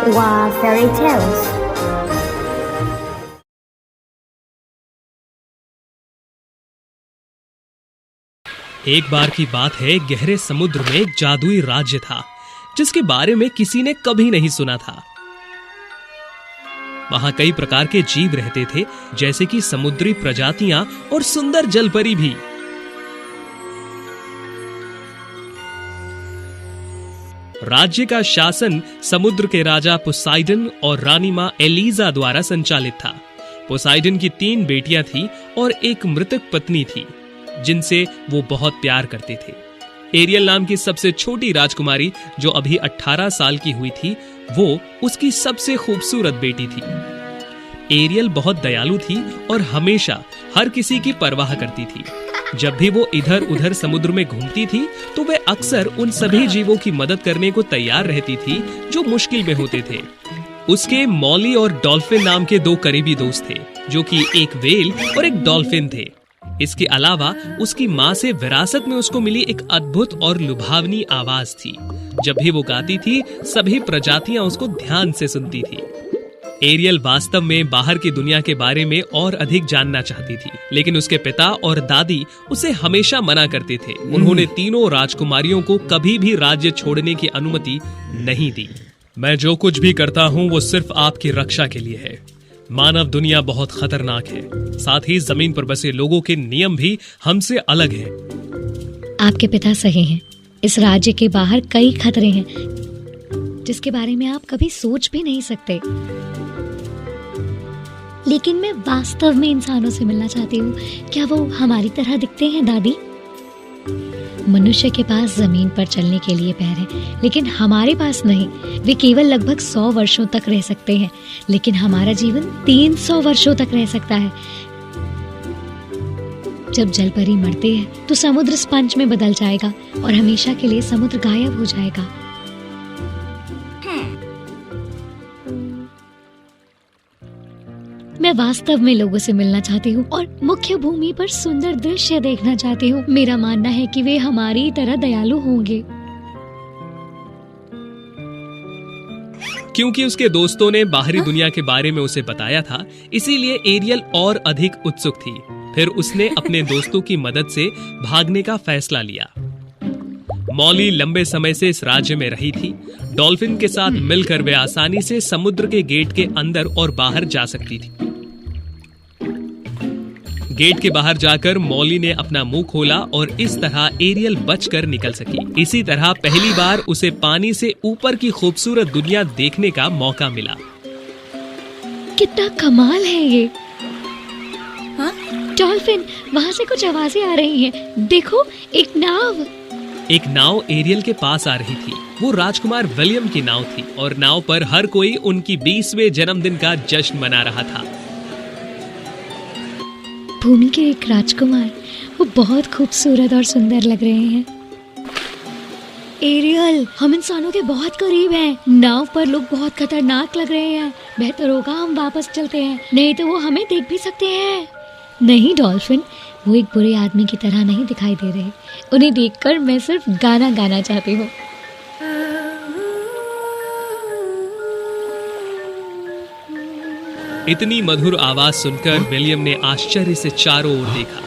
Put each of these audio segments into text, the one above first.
were fairy tales. एक बार की बात है, गहरे समुद्र में एक जादुई राज्य था जिसके बारे में किसी ने कभी नहीं सुना था। वहां कई प्रकार के जीव रहते थे, जैसे कि समुद्री प्रजातियां और सुंदर जलपरी भी। राज्य का शासन समुद्र के राजा पोसाइडन और रानी मां एलिजा द्वारा संचालित था। पोसाइडन की 3 बेटियां थीं और एक मृतक पत्नी थी जिनसे वो बहुत प्यार करते थे। एरियल नाम की सबसे छोटी राजकुमारी, जो अभी 18 साल की हुई थी, वो उसकी सबसे खूबसूरत बेटी थी। एरियल बहुत दयालु थी और हमेशा हर किसी की परवाह करती थी। जब भी वो इधर उधर समुद्र में घूमती थी तो वे अक्सर उन सभी जीवों की मदद करने को तैयार रहती थी जो मुश्किल में होते थे। उसके मॉली और डॉल्फिन नाम के 2 करीबी दोस्त थे, जो कि एक व्हेल और एक डॉल्फिन थे। इसके अलावा उसकी माँ से विरासत में उसको मिली एक अद्भुत और लुभावनी आवाज थी। जब भी वो गाती थी, सभी प्रजातियां उसको ध्यान से सुनती थी। एरियल वास्तव में बाहर की दुनिया के बारे में और अधिक जानना चाहती थी, लेकिन उसके पिता और दादी उसे हमेशा मना करते थे। उन्होंने तीनों राजकुमारियों को कभी भी राज्य छोड़ने की अनुमति नहीं दी। मैं जो कुछ भी करता हूँ वो सिर्फ आपकी रक्षा के लिए है। मानव दुनिया बहुत खतरनाक है, साथ ही जमीन पर बसे लोगों के नियम भी हमसे अलग हैं। आपके पिता सही हैं। इस राज्य के बाहर कई खतरे हैं जिसके बारे में आप कभी सोच भी नहीं सकते। लेकिन मैं वास्तव में इंसानों से मिलना चाहती हूँ। क्या वो हमारी तरह दिखते हैं दादी? मनुष्य के पास जमीन पर चलने के लिए पैर हैं, लेकिन हमारे पास नहीं। वे केवल लगभग 100 वर्षों तक रह सकते हैं, लेकिन हमारा जीवन 300 वर्षों तक रह सकता है। जब जलपरी मरते हैं तो समुद्र स्पंज में बदल जाएगा और हमेशा के लिए समुद्र गायब हो जाएगा। मैं वास्तव में लोगों से मिलना चाहती हूँ और मुख्य भूमि पर सुंदर दृश्य देखना चाहती हूँ। मेरा मानना है कि वे हमारी तरह दयालु होंगे। क्योंकि उसके दोस्तों ने बाहरी दुनिया के बारे में उसे बताया था, इसीलिए एरियल और अधिक उत्सुक थी। फिर उसने अपने दोस्तों की मदद से भागने का फैसला लिया। मॉली लंबे समय से इस राज्य में रही थी। डॉल्फिन के साथ मिलकर वे आसानी से समुद्र के गेट के अंदर और बाहर जा सकती थी। गेट के बाहर जाकर मॉली ने अपना मुंह खोला और इस तरह एरियल बचकर निकल सकी। इसी तरह पहली बार उसे पानी से ऊपर की खूबसूरत दुनिया देखने का मौका मिला। कितना कमाल है ये। डॉल्फिन, वहाँ से कुछ आवाजें आ रही हैं। देखो, एक नाव एरियल के पास आ रही थी। वो राजकुमार विलियम की नाव थी और नाव पर हर कोई उनकी 20वें जन्मदिन का जश्न मना रहा था। भूमि के एक राजकुमार, वो बहुत खूबसूरत और सुंदर लग रहे हैं। एरियल, हम इंसानों के बहुत करीब हैं। नाव पर लोग बहुत खतरनाक लग रहे हैं। बेहतर होगा हम वापस चलते हैं, नहीं तो वो हमें देख भी सकते हैं। नहीं डॉल्फिन, वो एक बुरे आदमी की तरह नहीं दिखाई दे रहे। उन्हें देखकर मैं सिर्फ गाना गाना चाहती हूँ। इतनी मधुर आवाज सुनकर विलियम ने आश्चर्य से चारों ओर देखा।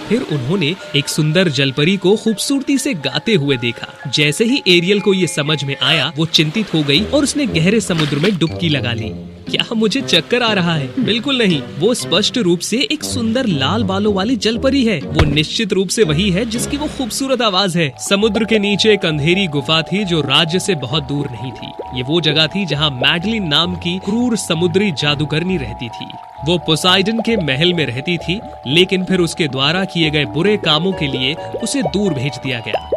फिर उन्होंने एक सुंदर जलपरी को खूबसूरती से गाते हुए देखा। जैसे ही एरियल को ये समझ में आया, वो चिंतित हो गई और उसने गहरे समुद्र में डुबकी लगा ली। क्या मुझे चक्कर आ रहा है? बिल्कुल नहीं, वो स्पष्ट रूप से एक सुंदर लाल बालों वाली जलपरी है। वो निश्चित रूप से वही है जिसकी वो खूबसूरत आवाज है। समुद्र के नीचे एक अंधेरी गुफा थी जो राज्य से बहुत दूर नहीं थी। ये वो जगह थी जहाँ मैडलिन नाम की क्रूर समुद्री जादूगरनी रहती थी। वो पोसाइडन के महल में रहती थी, लेकिन फिर उसके द्वारा किए गए बुरे कामों के लिए उसे दूर भेज दिया गया।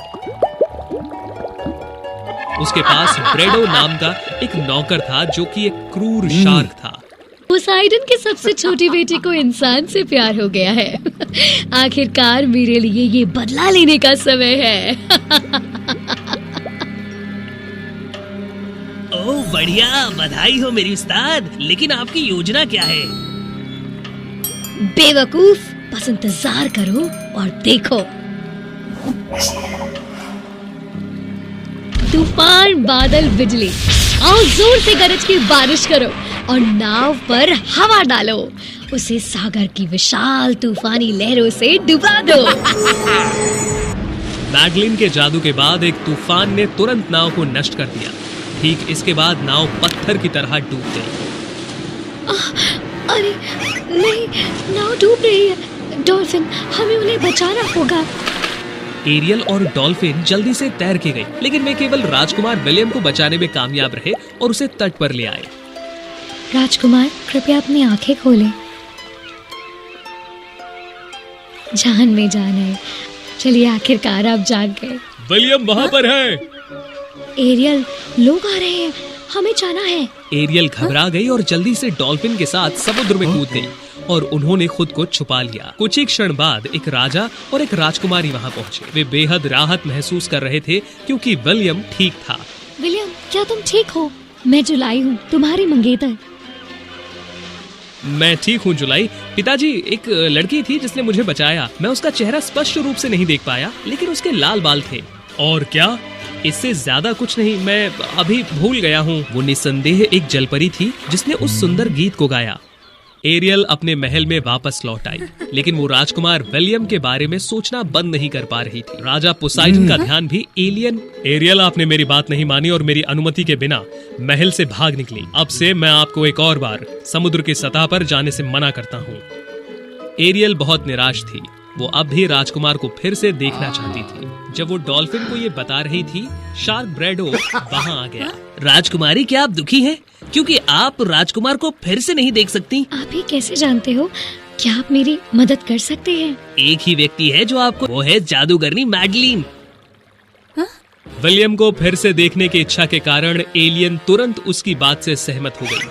उसके पास ब्रेडो नाम का एक नौकर था जो कि एक क्रूर शार्क था। पोसाइडन की सबसे छोटी बेटी को इंसान से प्यार हो गया है। आखिरकार मेरे लिए ये बदला लेने का समय है। ओह बढ़िया, बधाई हो मेरी उस्ताद। लेकिन आपकी योजना क्या है? बेवकूफ, बस इंतजार करो और देखो। तूफान, बादल, बिजली, आओ जोर से गरज की बारिश करो और नाव पर हवा डालो, उसे सागर की विशाल तूफानी लहरों से डुबा दो। मैडलिन के जादू के बाद एक तूफान ने तुरंत नाव को नष्ट कर दिया। ठीक इसके बाद नाव पत्थर की तरह डूब गई। अरे नहीं, नाव डूब रही है। डॉल्फिन, हमें उन्हें बचाना होगा। एरियल और डॉल्फिन जल्दी से तैर के गई, लेकिन वे केवल राजकुमार विलियम को बचाने में कामयाब रहे और उसे तट पर ले आए। राजकुमार, कृपया अपनी आंखें खोलें। जान में जान है। चलिए, आखिरकार आप जाग गए। विलियम वहाँ पर है। एरियल, लोग आ रहे हैं, हमें जाना है। एरियल घबरा गई और जल्दी से डॉल्फिन के साथ समुद्र में कूद गई और उन्होंने खुद को छुपा लिया। कुछ ही क्षण बाद एक राजा और एक राजकुमारी वहाँ पहुँचे। वे बेहद राहत महसूस कर रहे थे क्योंकि विलियम ठीक था। विलियम, क्या तुम ठीक हो? मैं जुलाई हूँ, तुम्हारी मंगेतर। मैं ठीक हूँ जुलाई। पिताजी, एक लड़की थी जिसने मुझे बचाया। मैं उसका चेहरा स्पष्ट रूप से नहीं देख पाया, लेकिन उसके लाल बाल थे। और क्या? इससे ज्यादा कुछ नहीं, मैं अभी भूल गया हूँ। वो निस्संदेह एक जलपरी थी जिसने उस सुंदर गीत को गाया। एरियल अपने महल में वापस लौट आई, लेकिन वो राजकुमार विलियम के बारे में सोचना बंद नहीं कर पा रही थी। राजा पोसाइडन का ध्यान भी एरियल, आपने मेरी बात नहीं मानी और मेरी अनुमति के बिना महल से भाग निकली। अब से मैं आपको एक और बार समुद्र की सतह पर जाने से मना करता हूँ। एरियल बहुत निराश थी। वो अब भी राजकुमार को फिर से देखना चाहती थी। जब वो डॉल्फिन को ये बता रही थी, शार्क ब्रेडो वहाँ आ गया। राजकुमारी, क्या आप दुखी हैं? क्योंकि आप राजकुमार को फिर से नहीं देख सकती। आप ही कैसे जानते हो? क्या आप मेरी मदद कर सकते हैं? एक ही व्यक्ति है जो आपको, वो है जादूगरनी मैडलिन। विलियम को फिर से देखने की इच्छा के कारण एलियन तुरंत उसकी बात से सहमत हो गई।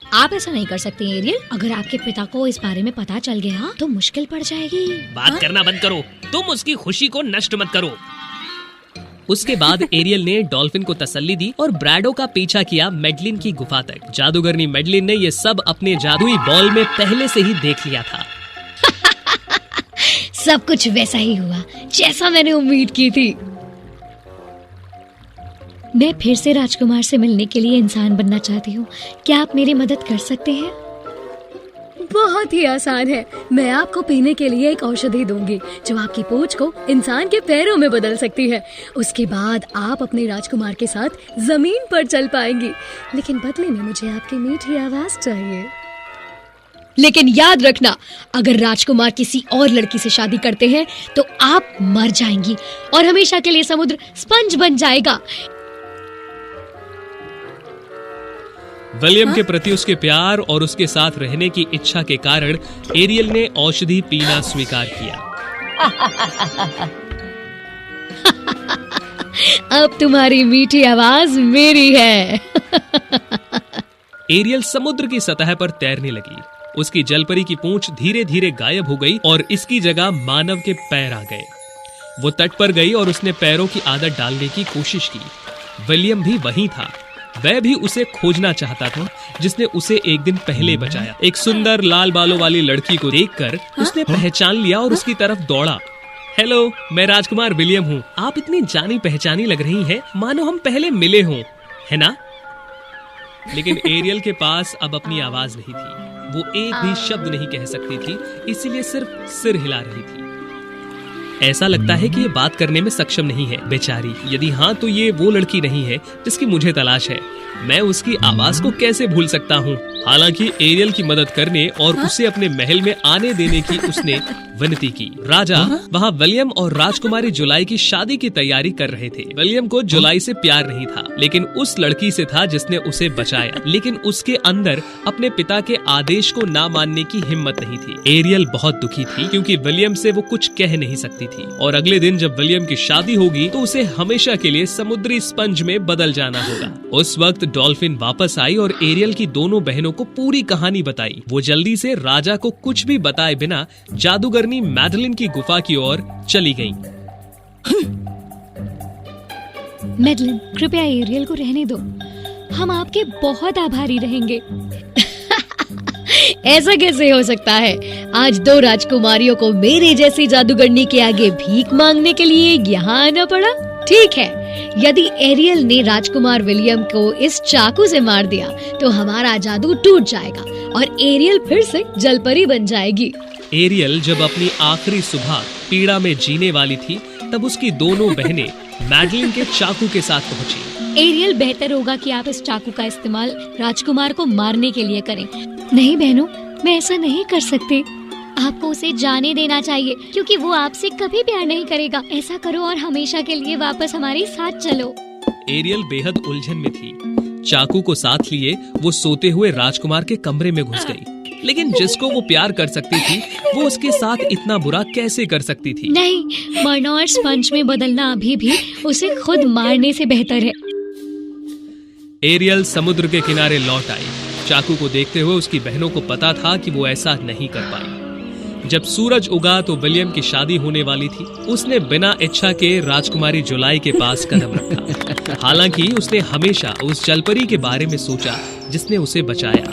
आप ऐसा नहीं कर सकते एरियल। अगर आपके पिता को इस बारे में पता चल गया तो मुश्किल पड़ जाएगी। बात करना बंद करो, तुम उसकी खुशी को नष्ट मत करो। उसके बाद एरियल ने डॉल्फिन को तसल्ली दी और ब्रैडो का पीछा किया मैडलिन की गुफा तक। जादूगरनी मैडलिन ने ये सब अपने जादुई बॉल में पहले से ही देख लिया था। सब कुछ वैसा ही हुआ जैसा मैंने उम्मीद की थी। मैं फिर से राजकुमार से मिलने के लिए इंसान बनना चाहती हूँ। क्या आप मेरी मदद कर सकते हैं? बहुत ही आसान है। मैं आपको पीने के लिए एक औषधि दूंगी जो आपकी पूंछ को इंसान के पैरों में बदल सकती है। उसके बाद आप अपने राजकुमार के साथ जमीन पर चल पाएंगी, लेकिन बदले में मुझे आपकी मीठी आवाज चाहिए। लेकिन याद रखना, अगर राजकुमार किसी और लड़की से शादी करते हैं तो आप मर जाएंगी और हमेशा के लिए समुद्र स्पंज बन जाएगा। विलियम के प्रति उसके प्यार और उसके साथ रहने की इच्छा के कारण एरियल ने औषधि पीना स्वीकार किया। अब तुम्हारी मीठी आवाज मेरी है। एरियल समुद्र की सतह पर तैरने लगी। उसकी जलपरी की पूंछ धीरे धीरे गायब हो गई और इसकी जगह मानव के पैर आ गए। वो तट पर गई और उसने पैरों की आदत डालने की कोशिश की। विलियम भी वहीं था। वह भी उसे खोजना चाहता था जिसने उसे एक दिन पहले बचाया। एक सुंदर लाल बालों वाली लड़की को देखकर उसने पहचान लिया और उसकी तरफ दौड़ा। हेलो, मैं राजकुमार विलियम हूँ। आप इतनी जानी पहचानी लग रही हैं, मानो हम पहले मिले हों, है ना? लेकिन एरियल के पास अब अपनी आवाज नहीं थी। वो एक भी शब्द नहीं कह सकती थी, इसीलिए सिर्फ सिर हिला रही थी। ऐसा लगता है कि ये बात करने में सक्षम नहीं है, बेचारी। यदि हाँ, तो ये वो लड़की नहीं है जिसकी मुझे तलाश है। मैं उसकी आवाज को कैसे भूल सकता हूँ? हालांकि एरियल की मदद करने और उसे अपने महल में आने देने की उसने विनती की। राजा वहाँ विलियम और राजकुमारी जुलाई की शादी की तैयारी कर रहे थे। विलियम को जुलाई से प्यार नहीं था, लेकिन उस लड़की से था जिसने उसे बचाया। लेकिन उसके अंदर अपने पिता के आदेश को ना मानने की हिम्मत नहीं थी। एरियल बहुत दुखी थी क्योंकि विलियम से वो कुछ कह नहीं सकती थी। और अगले दिन जब विलियम की शादी होगी तो उसे हमेशा के लिए समुद्री स्पंज में बदल जाना होगा। उस वक्त डॉल्फिन वापस आई और एरियल की दोनों बहनों को पूरी कहानी बताई। वो जल्दी से राजा को कुछ भी बताए बिना जादूगरनी मैडलिन की गुफा की ओर चली गईं। मैडलिन, कृपया एरियल को रहने दो। हम आपके बहुत आभारी रहेंगे। ऐसा कैसे हो सकता है? आज 2 राजकुमारियों को मेरे जैसी जादूगरनी के आगे भीख मांगने के लिए यहाँ आना पड़ा। ठीक है, यदि एरियल ने राजकुमार विलियम को इस चाकू से मार दिया तो हमारा जादू टूट जाएगा और एरियल फिर से जलपरी बन जाएगी। एरियल जब अपनी आखिरी सुबह पीड़ा में जीने वाली थी, तब उसकी दोनों बहनें मैडलिन के चाकू के साथ पहुंची। एरियल, बेहतर होगा कि आप इस चाकू का इस्तेमाल राजकुमार को मारने के लिए करें। नहीं बहनों, मैं ऐसा नहीं कर सकती। आपको उसे जाने देना चाहिए क्योंकि वो आपसे कभी प्यार नहीं करेगा। ऐसा करो और हमेशा के लिए वापस हमारे साथ चलो। एरियल बेहद उलझन में थी। चाकू को साथ लिए वो सोते हुए राजकुमार के कमरे में घुस गई, लेकिन जिसको वो प्यार कर सकती थी वो उसके साथ इतना बुरा कैसे कर सकती थी? नहीं, मरना और स्पंज में बदलना अभी भी उसे खुद मारने से बेहतर है। एरियल समुद्र के किनारे लौट आई। चाकू को देखते हुए उसकी बहनों को पता था कि वो ऐसा नहीं कर पाई। जब सूरज उगा तो विलियम की शादी होने वाली थी। उसने बिना इच्छा के राजकुमारी जुलाई के पास कदम रखा। हालांकि उसने हमेशा उस जलपरी के बारे में सोचा जिसने उसे बचाया।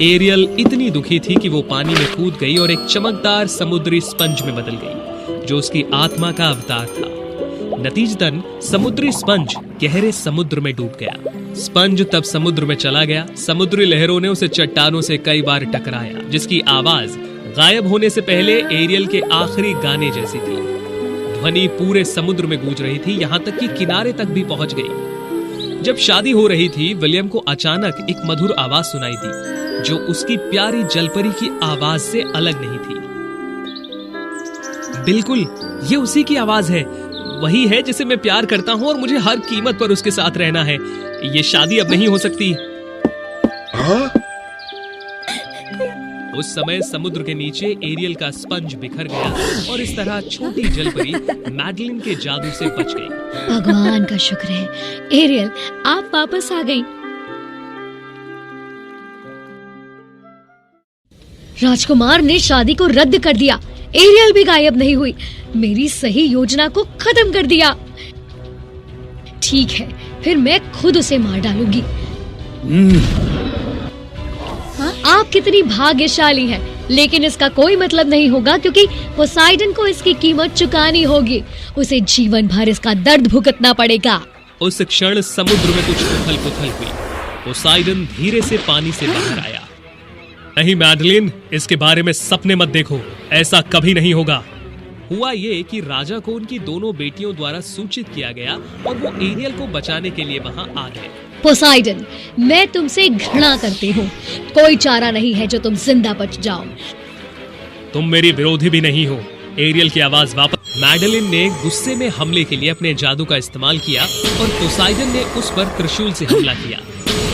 एरियल इतनी दुखी थी कि वो पानी में कूद गई और एक चमकदार समुद्री स्पंज में बदल गई, जो उसकी आत्मा का अवतार था। नतीजतन समुद्री स्पंज गहरे समुद्र में डूब गया। स्पंज तब समुद्र में चला गया। समुद्री लहरों ने उसे चट्टानों से कई बार टकराया, जिसकी आवाज गायब होने से पहले एरियल के आखिरी गाने जैसी थी। ध्वनि पूरे समुद्र में गूंज रही थी, यहाँ तक कि किनारे तक भी पहुंच गई। जब शादी हो रही थी, विलियम को अचानक एक मधुर आवाज सुनाई दी, जो उसकी प्यारी जलपरी की आवाज से अलग नहीं थी। बिल्कुल, ये उसी की आवाज है। वही है जिसे मैं प्यार करता हूँ और मुझे हर कीमत पर उसके साथ रहना है। ये शादी अब नहीं हो सकती। उस समय समुद्र के नीचे एरियल का स्पंज बिखर गया और इस तरह छोटी जलपरी मैडलिन के जादू से बच गई। भगवान का शुक्र है, एरियल आप वापस आ गई। राजकुमार ने शादी को रद्द कर दिया। एरियल भी गायब नहीं हुई। मेरी सही योजना को खत्म कर दिया। ठीक है, फिर मैं खुद उसे मार डालूंगी। आप कितनी भाग्यशाली हैं, लेकिन इसका कोई मतलब नहीं होगा क्योंकि पोसाइडन को इसकी कीमत चुकानी होगी। उसे जीवन भर इसका दर्द भुगतना पड़ेगा। उस क्षण समुद्र में कुछ उथल पुथल हुई। पोसाइडन धीरे से पानी से बाहर आया। नहीं मैडलिन, इसके बारे में सपने मत देखो, ऐसा कभी नहीं होगा। हुआ ये कि राजा को उनकी दोनों बेटियों द्वारा सूचित किया गया और वो एरियल को बचाने के लिए वहां आ गए। पोसाइडन, मैं तुमसे घृणा करती हूँ। कोई चारा नहीं है जो तुम जिंदा बच जाओ। तुम मेरी विरोधी भी नहीं हो। एरियल की आवाज वापस। मैडलिन ने गुस्से में हमले के लिए अपने जादू का इस्तेमाल किया और पोसाइडन ने उस पर त्रिशूल से हमला किया।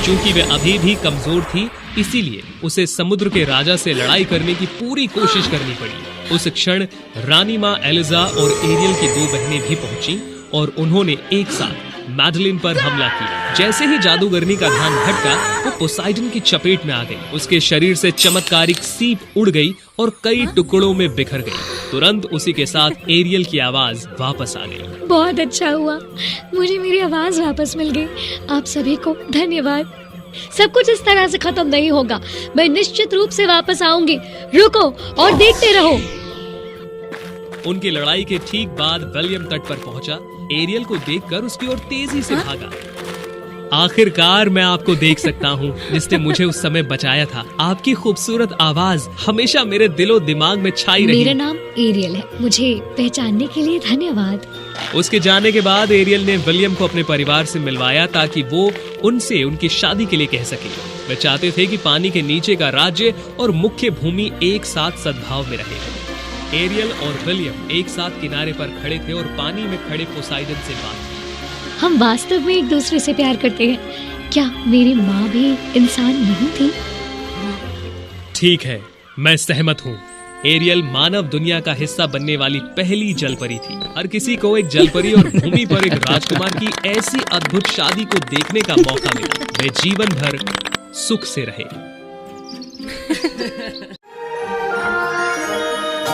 चूंकि वे अभी भी कमजोर थी, इसीलिए उसे समुद्र के राजा से लड़ाई करने की पूरी कोशिश करनी पड़ी। उस क्षण रानी माँ एलिजा और एरियल की 2 बहनें भी पहुंची और उन्होंने एक साथ मैडलिन पर हमला किया। जैसे ही जादूगरनी का ध्यान हटका, वो पोसाइडन की चपेट में आ गई। उसके शरीर से चमत्कारिक सीप उड़ गई और कई टुकड़ों में बिखर गई। तुरंत उसी के साथ एरियल की आवाज वापस आ गई। बहुत अच्छा हुआ, मुझे मेरी आवाज वापस मिल गई। आप सभी को धन्यवाद। सब कुछ इस तरह से खत्म नहीं होगा। मैं निश्चित रूप से वापस आऊंगी। रुको और देखते रहो। उनकी लड़ाई के ठीक बाद विलियम तट पर पहुंचा। एरियल को देखकर उसकी ओर तेजी से भागा। आखिरकार मैं आपको देख सकता हूँ, जिसने मुझे उस समय बचाया था। आपकी खूबसूरत आवाज हमेशा मेरे दिलो दिमाग में छाई रही। मेरा नाम एरियल है, मुझे पहचानने के लिए धन्यवाद। उसके जाने के बाद एरियल ने विलियम को अपने परिवार से मिलवाया ताकि वो उनसे उनकी शादी के लिए कह सके। वे चाहते थे कि पानी के नीचे का राज्य और मुख्य भूमि एक साथ सद्भाव में रहे। एरियल और विलियम एक साथ किनारे पर खड़े थे और पानी में खड़े पोसाइडन से बात की। हम वास्तव में एक दूसरे से प्यार करते हैं। क्या मेरी माँ भी इंसान नहीं थी? ठीक है, मैं सहमत हूँ। एरियल मानव दुनिया का हिस्सा बनने वाली पहली जलपरी थी। हर किसी को एक जलपरी और भूमि पर एक राजकुमार की ऐसी अद्भुत शादी को देखने का मौका मिला। वे जीवन भर सुख से रहे।